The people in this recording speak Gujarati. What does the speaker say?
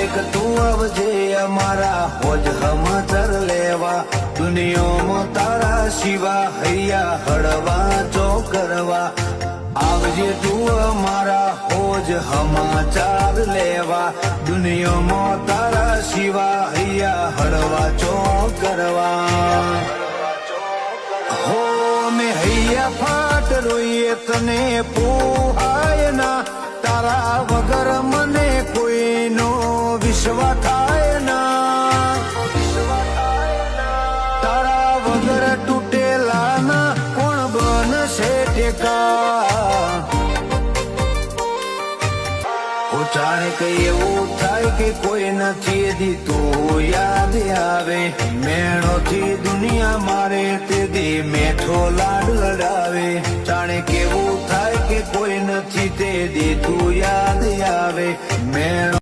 ક્યારેક તું આવજે અમારા હોજ હમચર લેવા, દુનિયામાં તારા શિવા હૈયા હળવા ચોકરવા, આવજે તું અમારા હોજ હમાચાર લેવા, દુનિયામાં તારા શિવા હૈયા હળવા ચોકરવા. હો મે હૈયા ફાટ રોઈએ તને પોહાય ના, તારા વગર મને કોઈનો વિશ્વાસ થાય ના, તારા વગર તૂટેલા ના કોણ બનશે ટેકા. જાણે કઈ એવું થાય કે કોઈ નથી દીધું યાદ આવે, મેણોથી દુનિયા મારે તે દી મેઠો લાડ લડાવે. જાણે કેવું થાય કે કોઈ નથી તે દીધું યાદ આવે, મેં